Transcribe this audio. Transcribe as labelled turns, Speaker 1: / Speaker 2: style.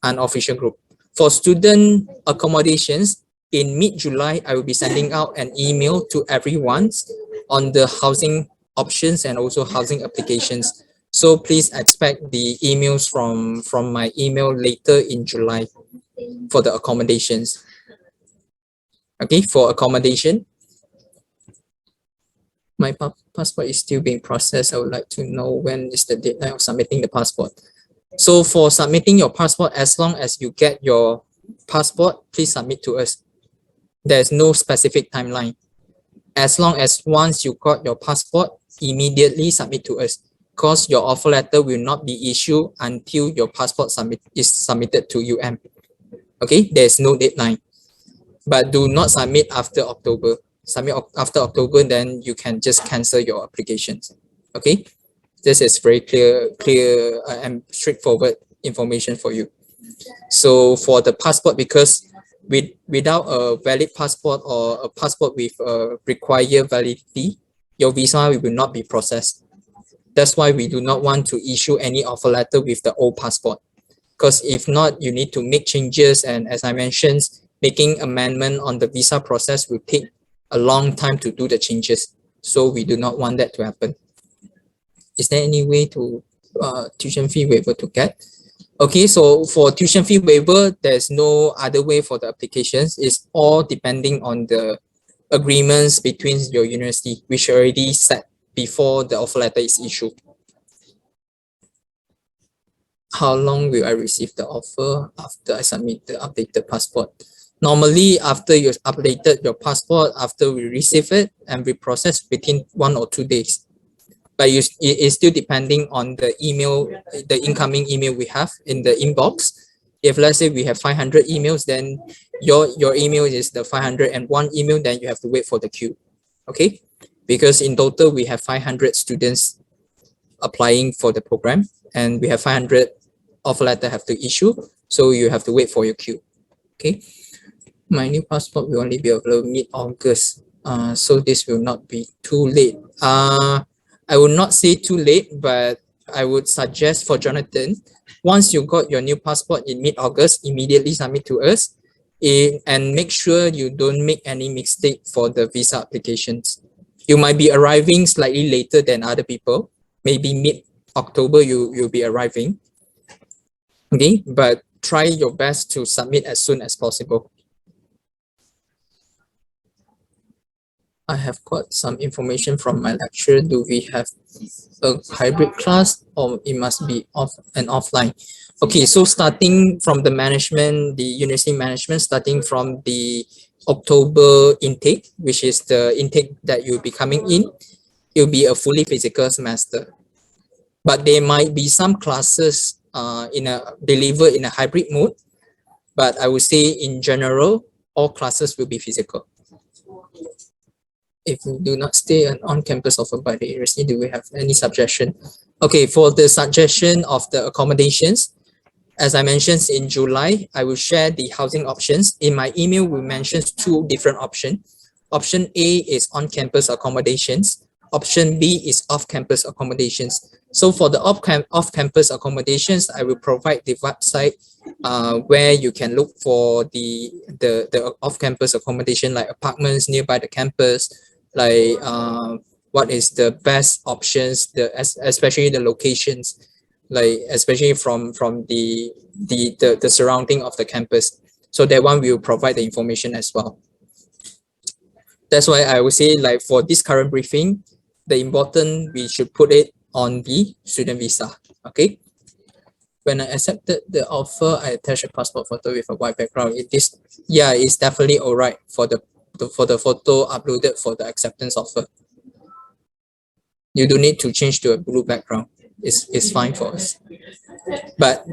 Speaker 1: unofficial group. For student accommodations, in mid-July, I will be sending out an email to everyone on the housing options and also housing applications. So please expect the emails from my email later in July for the accommodations. Okay, for accommodation, my passport is still being processed. I would like to know when is the deadline of submitting the passport. So for submitting your passport, as long as you get your passport, please submit to us. There's no specific timeline. As long as once you got your passport, immediately submit to us, because your offer letter will not be issued until your passport is submitted to UM. Okay, there's no deadline. But do not submit after October. Submit after October, then you can just cancel your applications. Okay, this is very clear and straightforward information for you. So for the passport, because without a valid passport or a passport with a required validity, your visa will not be processed. That's why we do not want to issue any offer letter with the old passport, because if not, you need to make changes, and as I mentioned, making amendment on the visa process will take a long time to do the changes. So we do not want that to happen. Is there any way to tuition fee waiver to get? Okay, so for tuition fee waiver, there's no other way for the applications. It's all depending on the agreements between your university, which already set before the offer letter is issued. How long will I receive the offer after I submit the updated passport? Normally, after you updated your passport, after we receive it and we process within 1 or 2 days. But it is still depending on the email, the incoming email we have in the inbox. If let's say we have 500 emails, then your email is the 501 email, then you have to wait for the queue. Okay, because in total we have 500 students applying for the program, and we have 500 offer letter have to issue, so you have to wait for your queue. Okay, my new passport will only be available mid-August, so this will not be too late. I would not say too late, but I would suggest for Jonathan, once you got your new passport in mid-August, immediately submit to us, and make sure you don't make any mistake for the visa applications. You might be arriving slightly later than other people. Maybe mid-October you'll be arriving. Okay, but try your best to submit as soon as possible. I have got some information from my lecturer. Do we have a hybrid class, or it must be off and offline? Okay, so starting from the management, the university management, starting from the October intake, which is the intake that you'll be coming in, it'll be a fully physical semester. But there might be some classes delivered in a hybrid mode, but I would say in general, all classes will be physical. If we do not stay on campus offered by the university, do we have any suggestion? Okay, for the suggestion of the accommodations, as I mentioned in July, I will share the housing options. In my email, we mentioned 2 different options. Option A is on-campus accommodations. Option B is off-campus accommodations. So for the off-campus accommodations, I will provide the website where you can look for the off-campus accommodation, like apartments nearby the campus, like what is the best options, especially the locations, like especially from the surrounding of the campus. So that one will provide the information as well. That's why I would say, like, for this current briefing, the important, we should put it on the student visa. Okay, when I accepted the offer, I attached a passport photo with a white background. It's definitely all right for the photo uploaded for the acceptance offer. You don't need to change to a blue background. It's fine for us. But